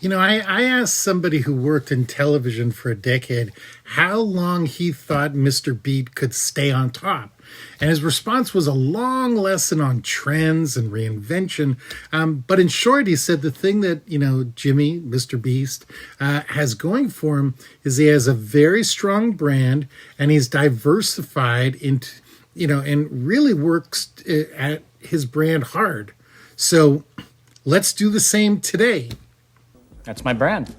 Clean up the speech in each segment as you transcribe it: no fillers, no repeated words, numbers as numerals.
I asked somebody who worked in television for a decade how long he thought Mr. Beat could stay on top. And his response was a long lesson on trends and reinvention. But in short, he said the thing that, Jimmy, Mr. Beast, has going for him is he has a very strong brand and he's diversified into, and really works at his brand hard. So let's do the same today. That's my brand.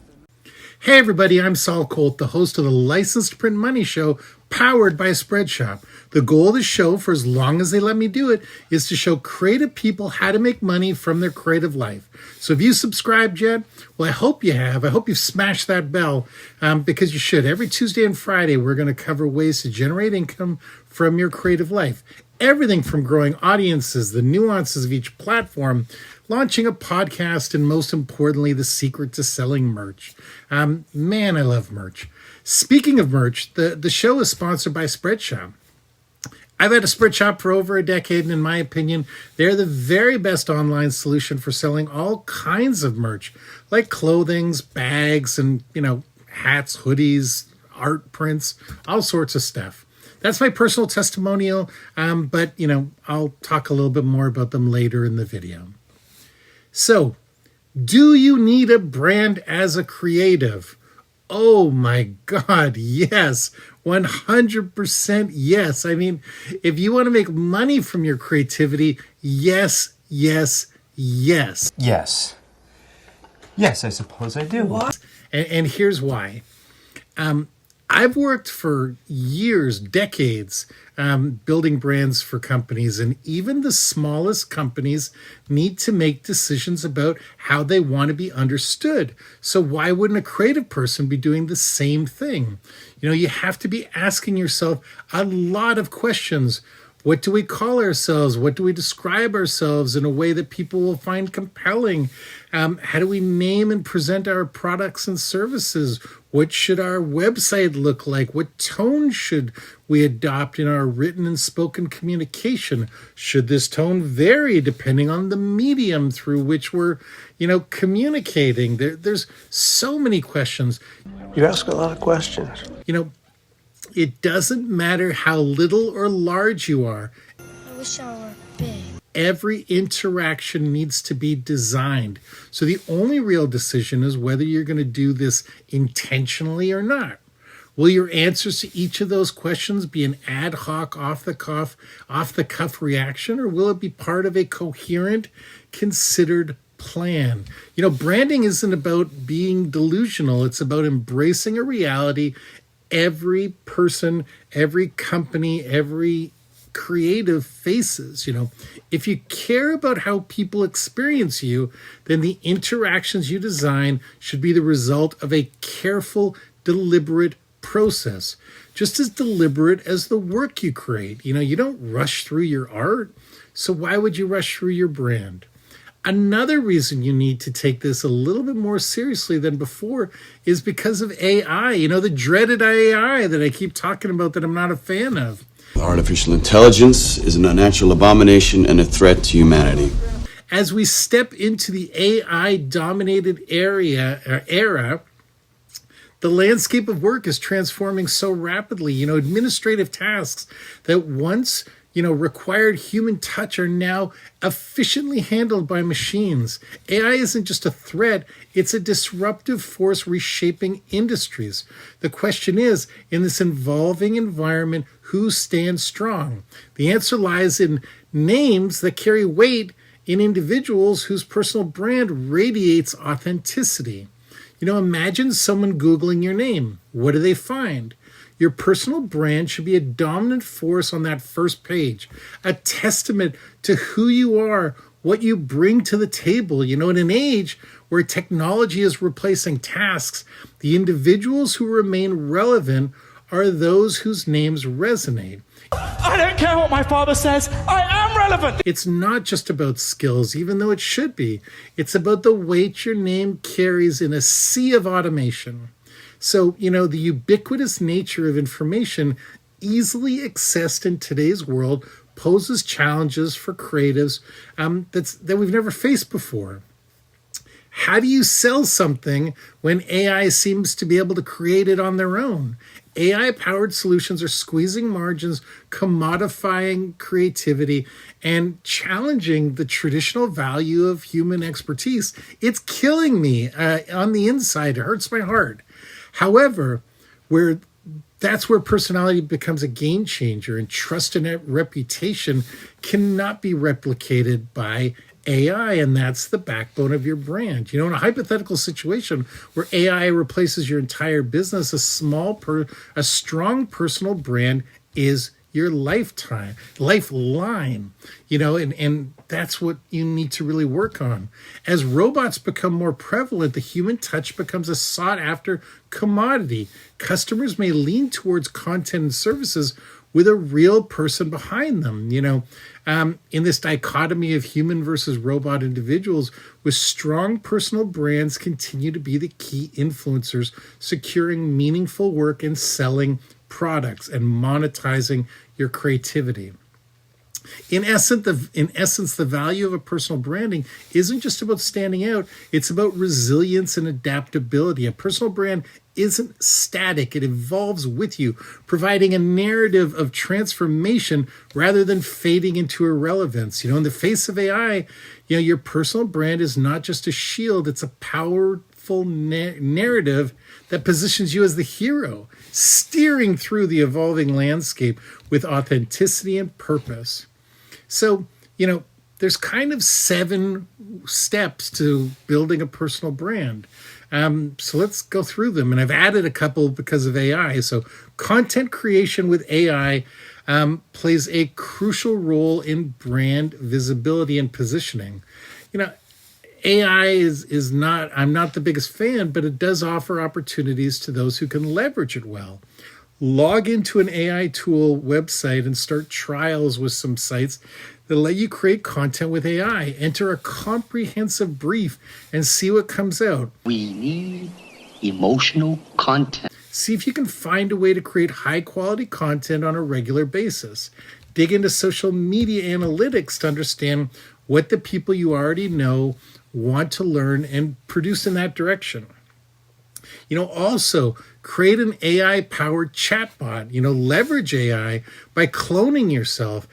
Hey everybody, I'm Saul Colt, the host of the Licensed Print Money Show, powered by Spreadshop. The goal of the show, for as long as they let me do it, is to show creative people how to make money from their creative life. So if you subscribed yet, well, I hope you have. I hope you've smashed that bell, because you should. Every Tuesday and Friday, we're going to cover ways to generate income from your creative life. Everything from growing audiences, the nuances of each platform, launching a podcast, and most importantly, the secret to selling merch. Man, I love merch. Speaking of merch, the show is sponsored by Spreadshop. I've had a Spreadshop for over a decade, and in my opinion, they're the very best online solution for selling all kinds of merch, like clothings, bags, and, hats, hoodies, art prints, all sorts of stuff. That's my personal testimonial, but, I'll talk a little bit more about them later in the video. So, do you need a brand as a creative? Oh my God, yes. 100% yes. I mean, if you want to make money from your creativity, yes, yes, yes. Yes. Yes, I suppose I do. What? And here's why. I've worked for years, decades, building brands for companies, and even the smallest companies need to make decisions about how they want to be understood. So why wouldn't a creative person be doing the same thing? You have to be asking yourself a lot of questions. What do we call ourselves? What do we describe ourselves in a way that people will find compelling? How do we name and present our products and services? What should our website look like? What tone should we adopt in our written and spoken communication? Should this tone vary depending on the medium through which we're, communicating? There's so many questions. You ask a lot of questions. It doesn't matter how little or large you are. I wish I were big. Every interaction needs to be designed. So the only real decision is whether you're going to do this intentionally or not. Will your answers to each of those questions be an ad hoc, off the cuff reaction, or will it be part of a coherent, considered plan? Branding isn't about being delusional. It's about embracing a reality every person, every company, every creative faces. If you care about how people experience you, then the interactions you design should be the result of a careful, deliberate process, just as deliberate as the work you create. You don't rush through your art, so why would you rush through your brand? Another reason you need to take this a little bit more seriously than before is because of AI, the dreaded AI that I keep talking about that I'm not a fan of. Artificial intelligence is an unnatural abomination and a threat to humanity. As we step into the AI-dominated era, the landscape of work is transforming so rapidly. Administrative tasks that once required human touch are now efficiently handled by machines. AI isn't just a threat, it's a disruptive force reshaping industries. The question is, in this evolving environment, who stands strong? The answer lies in names that carry weight, in individuals whose personal brand radiates authenticity. Imagine someone Googling your name. What do they find? Your personal brand should be a dominant force on that first page, a testament to who you are, what you bring to the table. In an age where technology is replacing tasks, the individuals who remain relevant are those whose names resonate. I don't care what my father says, I am relevant. It's not just about skills, even though it should be. It's about the weight your name carries in a sea of automation. So, the ubiquitous nature of information easily accessed in today's world poses challenges for creatives that we've never faced before. How do you sell something when AI seems to be able to create it on their own? AI-powered solutions are squeezing margins, commodifying creativity, and challenging the traditional value of human expertise. It's killing me on the inside. It hurts my heart. However, that's where personality becomes a game changer, and trust and reputation cannot be replicated by AI, and that's the backbone of your brand. In a hypothetical situation where AI replaces your entire business, a strong personal brand is your lifeline. And that's what you need to really work on. As robots become more prevalent, the human touch becomes a sought-after commodity. Customers may lean towards content and services with a real person behind them. In this dichotomy of human versus robot individuals, with strong personal brands continue to be the key influencers, securing meaningful work and selling products and monetizing your creativity. In essence, the value of a personal branding isn't just about standing out. It's about resilience and adaptability. A personal brand isn't static. It evolves with you, providing a narrative of transformation rather than fading into irrelevance. In the face of AI, your personal brand is not just a shield. It's a powerful narrative that positions you as the hero, steering through the evolving landscape with authenticity and purpose. So, there's kind of 7 steps to building a personal brand. So let's go through them. And I've added a couple because of AI. So content creation with AI plays a crucial role in brand visibility and positioning. AI is not, I'm not the biggest fan, but it does offer opportunities to those who can leverage it well. Log into an AI tool website and start trials with some sites that let you create content with AI. Enter a comprehensive brief and see what comes out. We need emotional content. See if you can find a way to create high quality content on a regular basis. Dig into social media analytics to understand what the people you already know want to learn and produce in that direction. Also create an AI-powered chatbot. Leverage AI by cloning yourself.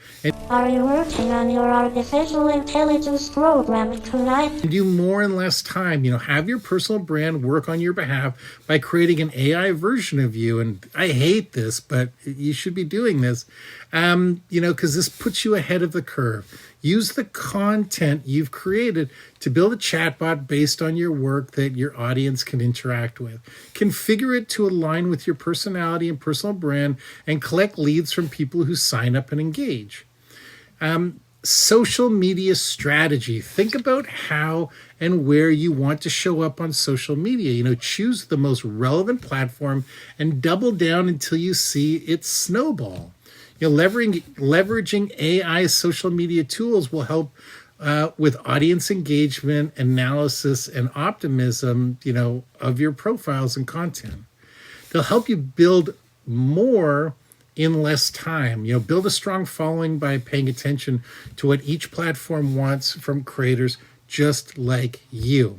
Are you working on your artificial intelligence program tonight? And do more in less time. Have your personal brand work on your behalf by creating an AI version of you. And I hate this, but you should be doing this, because this puts you ahead of the curve. Use the content you've created to build a chatbot based on your work that your audience can interact with. Configure it to align with your personality and personal brand and collect leads from people who sign up and engage. Social media strategy. Think about how and where you want to show up on social media. Choose the most relevant platform and double down until you see it snowball. Leveraging AI social media tools will help with audience engagement, analysis, and optimism, of your profiles and content. They'll help you build more in less time. Build a strong following by paying attention to what each platform wants from creators just like you.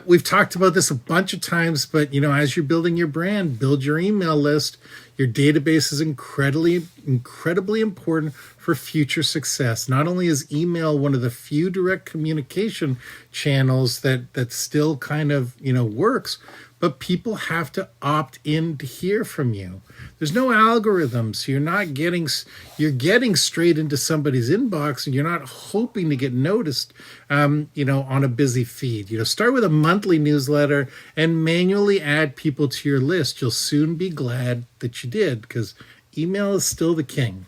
We've talked about this a bunch of times, but as you're building your brand, build your email list. Your database is incredibly important for future success. Not only is email one of the few direct communication channels that still kind of works, but people have to opt in to hear from you. There's no algorithm, so you're getting straight into somebody's inbox, and you're not hoping to get noticed, on a busy feed. Start with a monthly newsletter and manually add people to your list. You'll soon be glad that you did, because email is still the king.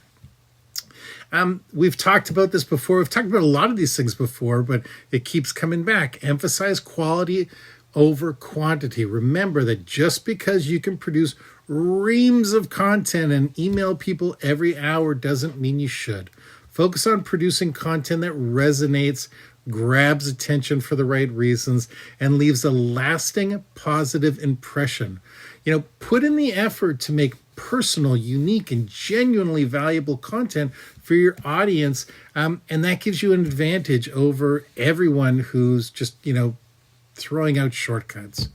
We've talked about this before. We've talked about a lot of these things before, but it keeps coming back. Emphasize quality over quantity. Remember that just because you can produce reams of content and email people every hour doesn't mean you should. Focus on producing content that resonates, grabs attention for the right reasons, and leaves a lasting positive impression. Put in the effort to make personal, unique, and genuinely valuable content for your audience. And that gives you an advantage over everyone who's just, throwing out shortcuts.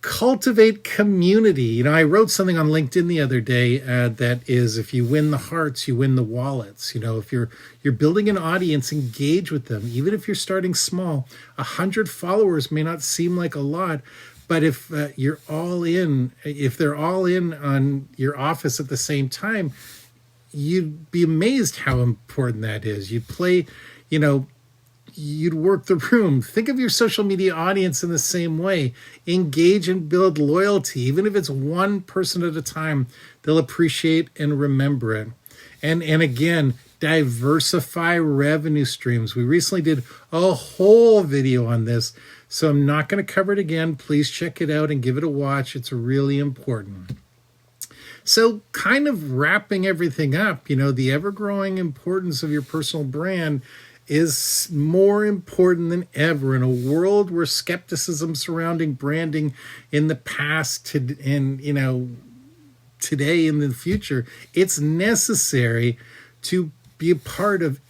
Cultivate community. I wrote something on LinkedIn the other day that is, if you win the hearts, you win the wallets. If you're building an audience, engage with them. Even if you're starting small, 100 followers may not seem like a lot, but if you're all in, if they're all in on your office at the same time, you'd be amazed how important that is. You'd play, you'd work the room. Think of your social media audience in the same way. Engage and build loyalty. Even if it's one person at a time, they'll appreciate and remember it. And again, diversify revenue streams. We recently did a whole video on this, so I'm not going to cover it again. Please check it out and give it a watch. It's really important. So kind of wrapping everything up, the ever-growing importance of your personal brand is more important than ever in a world where skepticism surrounding branding in the past and today and in the future, it's necessary to be a part of,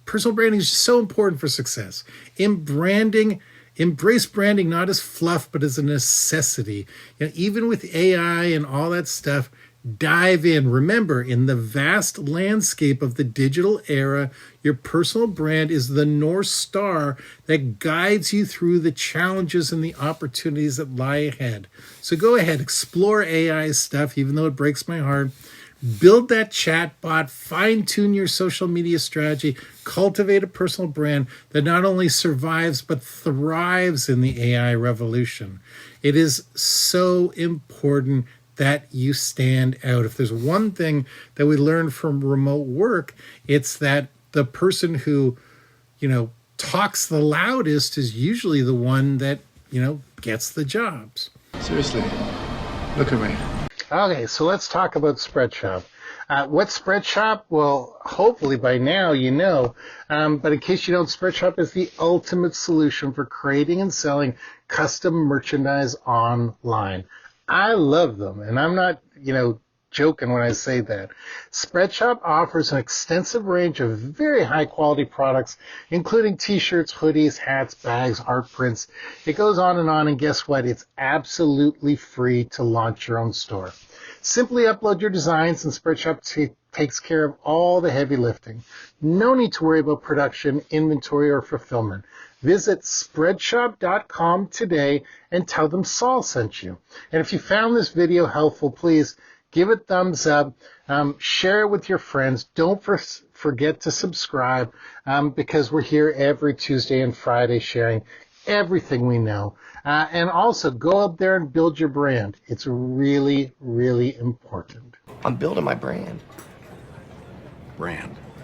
personal branding is so important for success. Embrace branding not as fluff, but as a necessity. Even with AI and all that stuff, dive in. Remember, in the vast landscape of the digital era, your personal brand is the North Star that guides you through the challenges and the opportunities that lie ahead. So go ahead, explore AI stuff, even though it breaks my heart. Build that chat bot, fine-tune your social media strategy, cultivate a personal brand that not only survives but thrives in the AI revolution. It is so important that you stand out. If there's one thing that we learned from remote work, it's that the person who, talks the loudest is usually the one that, gets the jobs. Seriously, look at me. Okay, so let's talk about Spreadshop. What's Spreadshop? Well, hopefully by now you know, but in case you don't, Spreadshop is the ultimate solution for creating and selling custom merchandise online. I love them, and I'm not, joking when I say that. Spreadshop offers an extensive range of very high-quality products, including t-shirts, hoodies, hats, bags, art prints. It goes on, and guess what? It's absolutely free to launch your own store. Simply upload your designs, and Spreadshop takes care of all the heavy lifting. No need to worry about production, inventory, or fulfillment. Visit Spreadshop.com today and tell them Saul sent you. And if you found this video helpful, please give it thumbs up, share it with your friends. Don't forget to subscribe because we're here every Tuesday and Friday sharing everything we know. And also go up there and build your brand. It's really, really important. I'm building my brand. Brand.